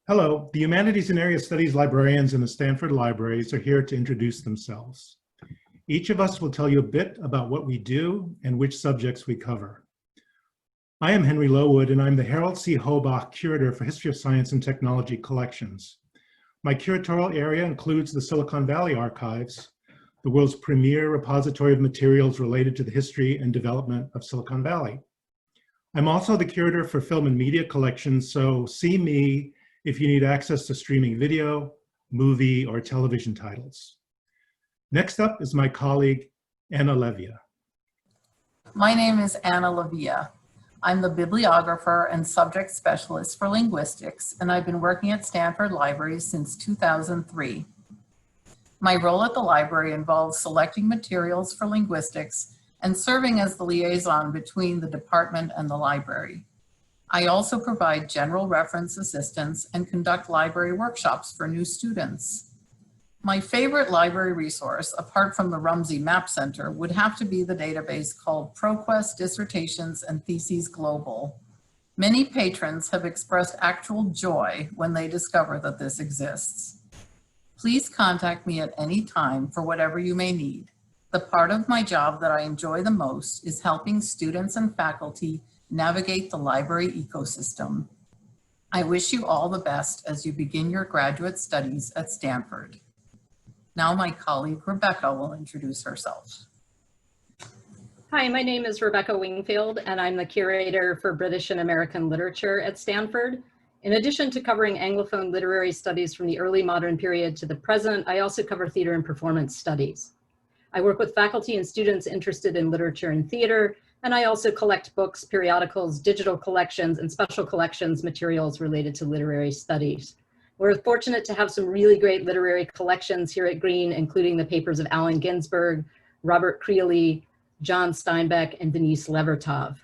Hello, the Humanities and Area Studies librarians in the Stanford libraries are here to introduce themselves. Each of us will tell you a bit about what we do and which subjects we cover. I am Henry Lowood, and I'm the Harold C. Hobach Curator for History of Science and Technology Collections. My curatorial area includes the Silicon Valley Archives, the world's premier repository of materials related to the history and development of Silicon Valley. I'm also the curator for film and media collections, so see me if you need access to streaming video, movie, or television titles. Next up is my colleague, Anna Levia. My name is Anna Levia. I'm the bibliographer and subject specialist for linguistics, and I've been working at Stanford Libraries since 2003. My role at the library involves selecting materials for linguistics and serving as the liaison between the department and the library. I also provide general reference assistance and conduct library workshops for new students. My favorite library resource, apart from the Rumsey Map Center, would have to be the database called ProQuest Dissertations and Theses Global. Many patrons have expressed actual joy when they discover that this exists. Please contact me at any time for whatever you may need. The part of my job that I enjoy the most is helping students and faculty navigate the library ecosystem. I wish you all the best as you begin your graduate studies at Stanford. Now my colleague Rebecca will introduce herself. Hi, my name is Rebecca Wingfield, and I'm the curator for British and American literature at Stanford. In addition to covering Anglophone literary studies from the early modern period to the present, I also cover theater and performance studies. I work with faculty and students interested in literature and theater, and I also collect books, periodicals, digital collections, and special collections materials related to literary studies. We're fortunate to have some really great literary collections here at Green, including the papers of Allen Ginsberg, Robert Creeley, John Steinbeck, and Denise Levertov.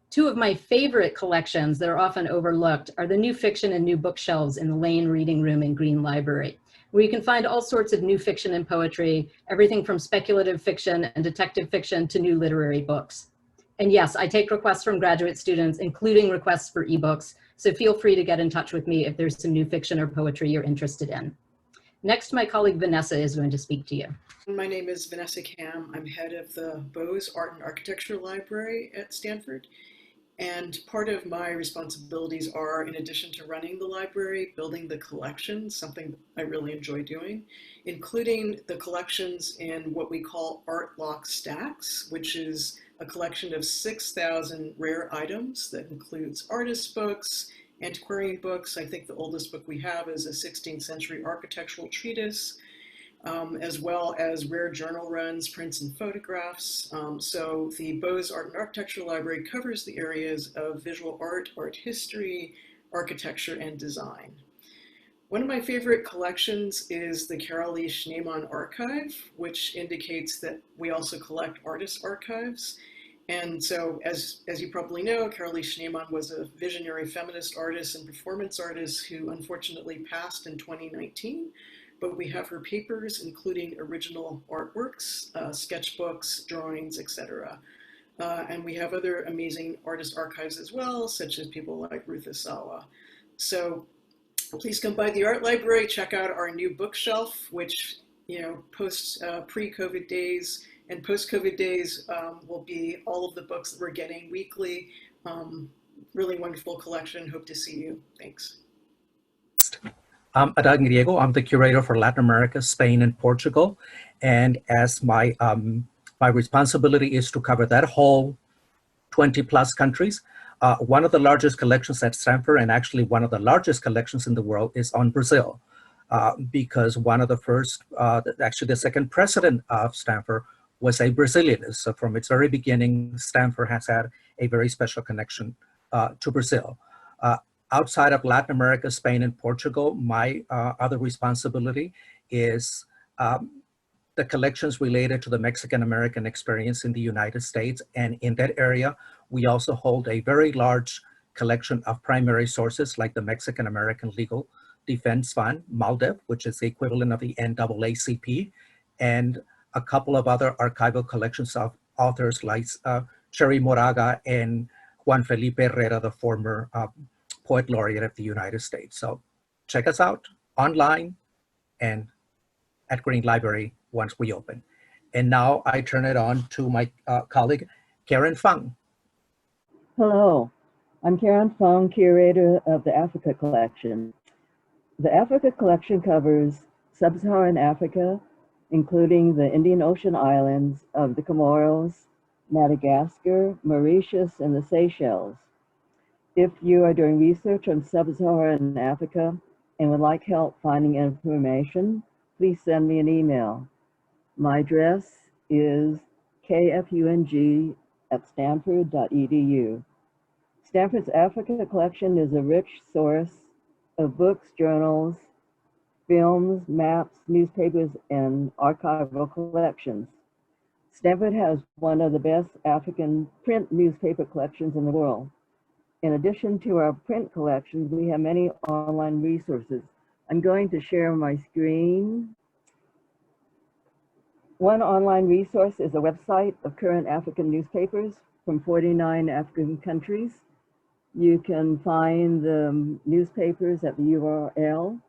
Two of my favorite collections that are often overlooked are the new fiction and new bookshelves in the Lane Reading Room in Green Library, where you can find all sorts of new fiction and poetry, everything from speculative fiction and detective fiction to new literary books. And yes, I take requests from graduate students, including requests for ebooks, so feel free to get in touch with me if there's some new fiction or poetry you're interested in. Next, my colleague Vanessa is going to speak to you. My name is Vanessa Cam. I'm head of the Bose Art and Architecture Library at Stanford. And part of my responsibilities are, in addition to running the library, building the collections, something I really enjoy doing, including the collections in what we call Art Lock Stacks, which is a collection of 6,000 rare items that includes artist books, antiquarian books. I think the oldest book we have is a 16th century architectural treatise, as well as rare journal runs, prints, and photographs. So the Bose Art and Architecture Library covers the areas of visual art, art history, architecture, and design. One of my favorite collections is the Carolee Schneemann Archive, which indicates that we also collect artist archives. And so, as you probably know, Carolee Schneemann was a visionary feminist artist and performance artist who unfortunately passed in 2019. But we have her papers, including original artworks, sketchbooks, drawings, etc. And we have other amazing artist archives as well, such as people like Ruth Asawa. So please come by the art library, check out our new bookshelf, which, post pre-COVID days and post-COVID days will be all of the books that we're getting weekly. Really wonderful collection. Hope to see you. Thanks. I'm Adan Griego. I'm the curator for Latin America, Spain, and Portugal. And as my responsibility is to cover that whole 20 plus countries, one of the largest collections at Stanford, and actually one of the largest collections in the world, is on Brazil. Because one of the first, actually the second president of Stanford was a Brazilian. So from its very beginning, Stanford has had a very special connection to Brazil. Outside of Latin America, Spain, and Portugal, my other responsibility is the collections related to the Mexican-American experience in the United States. And in that area, we also hold a very large collection of primary sources like the Mexican-American Legal Defense Fund, MALDEF, which is the equivalent of the NAACP, and a couple of other archival collections of authors like Cherry Moraga and Juan Felipe Herrera, the former Poet Laureate of the United States. So check us out online and at Green Library once we open. And now I turn it on to my colleague, Karen Fung. Hello, I'm Karen Fung, curator of the Africa Collection. The Africa Collection covers sub-Saharan Africa, including the Indian Ocean islands of the Comoros, Madagascar, Mauritius, and the Seychelles. If you are doing research on sub-Saharan Africa and would like help finding information, please send me an email. My address is kfung@stanford.edu. Stanford's Africa Collection is a rich source of books, journals, films, maps, newspapers, and archival collections. Stanford has one of the best African print newspaper collections in the world. In addition to our print collections, we have many online resources. I'm going to share my screen. One online resource is a website of current African newspapers from 49 African countries. You can find the newspapers at the URL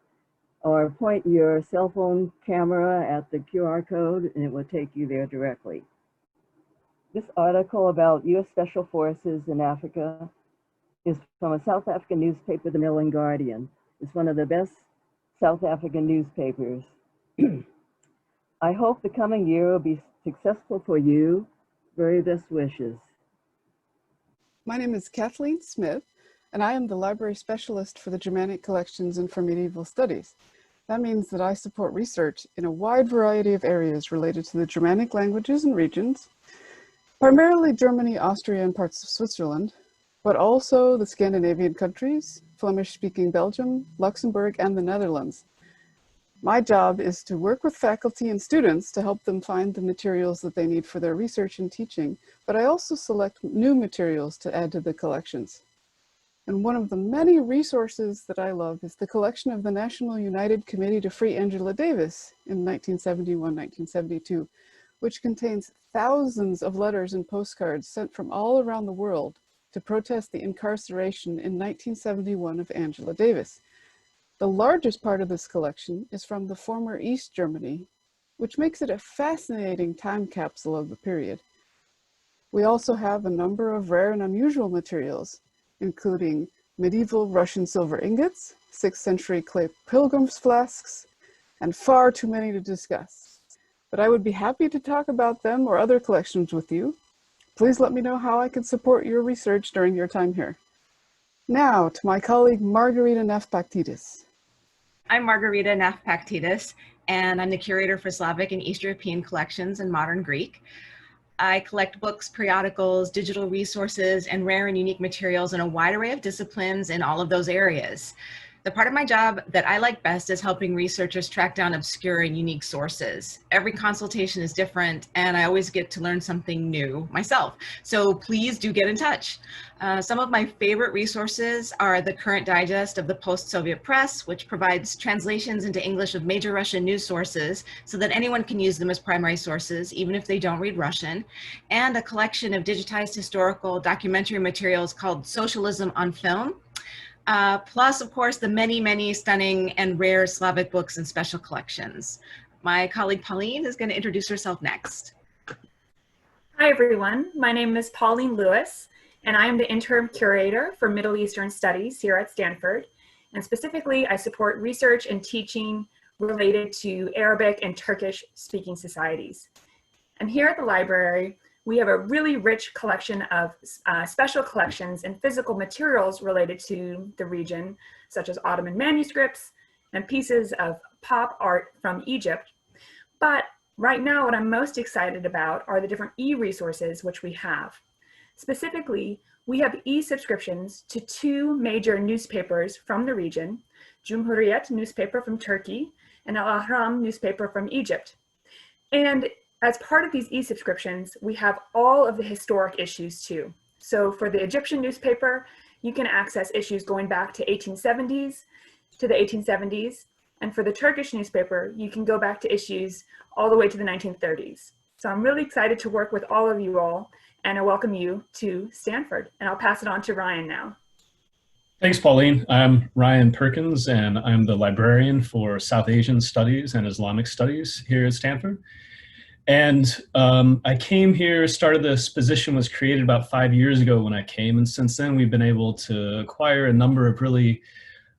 or point your cell phone camera at the QR code and it will take you there directly. This article about U.S. Special Forces in Africa is from a South African newspaper, the Mail and Guardian. It's one of the best South African newspapers. I hope the coming year will be successful for you. Very best wishes. My name is Kathleen Smith, and I am the library specialist for the Germanic Collections and for Medieval Studies. That means that I support research in a wide variety of areas related to the Germanic languages and regions, primarily Germany, Austria, and parts of Switzerland, but also the Scandinavian countries, Flemish-speaking Belgium, Luxembourg, and the Netherlands. My job is to work with faculty and students to help them find the materials that they need for their research and teaching, but I also select new materials to add to the collections. And one of the many resources that I love is the collection of the National United Committee to Free Angela Davis in 1971-1972, which contains thousands of letters and postcards sent from all around the world to protest the incarceration in 1971 of Angela Davis. The largest part of this collection is from the former East Germany, which makes it a fascinating time capsule of the period. We also have a number of rare and unusual materials, including medieval Russian silver ingots, 6th century clay pilgrim's flasks, and far too many to discuss. But I would be happy to talk about them or other collections with you. Please let me know how I can support your research during your time here. Now to my colleague Marguerita Nadeau. I'm Marguerita Nadeau, and I'm the curator for Slavic and East European collections and modern Greek. I collect books, periodicals, digital resources, and rare and unique materials in a wide array of disciplines in all of those areas. The part of my job that I like best is helping researchers track down obscure and unique sources. Every consultation is different, and I always get to learn something new myself. So please do get in touch. Some of my favorite resources are the current digest of the post-Soviet press, which provides translations into English of major Russian news sources so that anyone can use them as primary sources, even if they don't read Russian, and a collection of digitized historical documentary materials called Socialism on Film. Plus, of course, the many, many stunning and rare Slavic books and special collections. My colleague Pauline is going to introduce herself next. Hi, everyone. My name is Pauline Lewis, and I am the interim curator for Middle Eastern Studies here at Stanford. And specifically, I support research and teaching related to Arabic and Turkish speaking societies. And here at the library, we have a really rich collection of special collections and physical materials related to the region, such as Ottoman manuscripts and pieces of pop art from Egypt. But right now, what I'm most excited about are the different e-resources which we have. Specifically, we have e-subscriptions to two major newspapers from the region, Cumhuriyet newspaper from Turkey and Al Ahram newspaper from Egypt. And as part of these e-subscriptions, we have all of the historic issues too. So for the Egyptian newspaper, you can access issues going back to the 1870s. And for the Turkish newspaper, you can go back to issues all the way to the 1930s. So I'm really excited to work with all of you all, and I welcome you to Stanford. And I'll pass it on to Ryan now. Thanks, Pauline. I'm Ryan Perkins, and I'm the librarian for South Asian Studies and Islamic Studies here at Stanford. And I came here, started this position was created about 5 years ago when I came. And since then, we've been able to acquire a number of really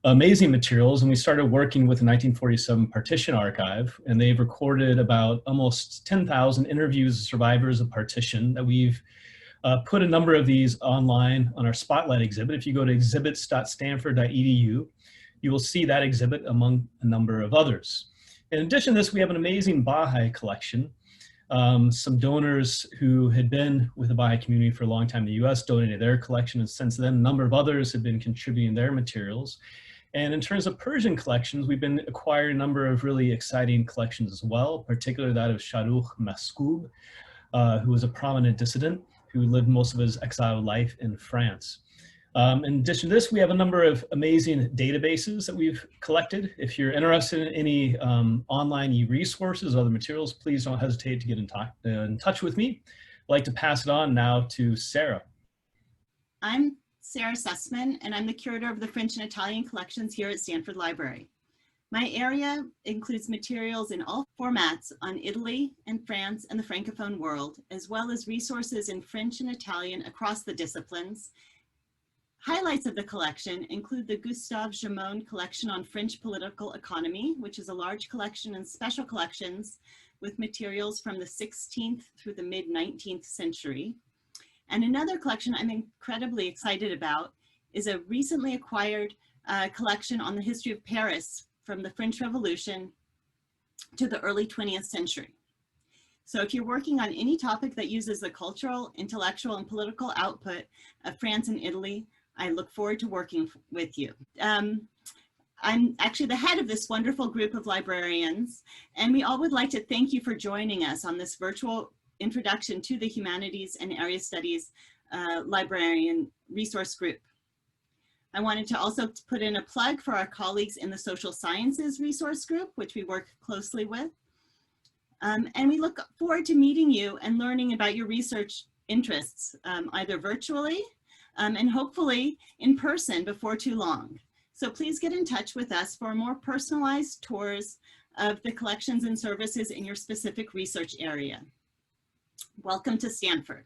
amazing materials. And we started working with the 1947 Partition Archive, and they've recorded about almost 10,000 interviews of survivors of partition that we've put a number of these online on our Spotlight exhibit. If you go to exhibits.stanford.edu, you will see that exhibit among a number of others. In addition to this, we have an amazing Baha'i collection. Some donors who had been with the Baha'i community for a long time in the US donated their collection, and since then a number of others have been contributing their materials. And in terms of Persian collections, we've been acquiring a number of really exciting collections as well, particularly that of Shahrukh Maskoub, who was a prominent dissident who lived most of his exiled life in France. In addition to this, we have a number of amazing databases that we've collected. If you're interested in any online e-resources, other materials, please don't hesitate to get in touch with me. I'd like to pass it on now to Sarah. I'm Sarah Sussman, and I'm the curator of the French and Italian collections here at Stanford Library. My area includes materials in all formats on Italy and France and the Francophone world, as well as resources in French and Italian across the disciplines. Highlights of the collection include the Gustave Jamon collection on French political economy, which is a large collection and special collections with materials from the 16th through the mid-19th century. And another collection I'm incredibly excited about is a recently acquired collection on the history of Paris from the French Revolution to the early 20th century. So if you're working on any topic that uses the cultural, intellectual, and political output of France and Italy, I look forward to working with you. I'm actually the head of this wonderful group of librarians, and we all would like to thank you for joining us on this virtual introduction to the Humanities and Area Studies Librarian Resource Group. I wanted to also put in a plug for our colleagues in the Social Sciences Resource Group, which we work closely with. And we look forward to meeting you and learning about your research interests, either virtually and hopefully in person before too long. So please get in touch with us for more personalized tours of the collections and services in your specific research area. Welcome to Stanford.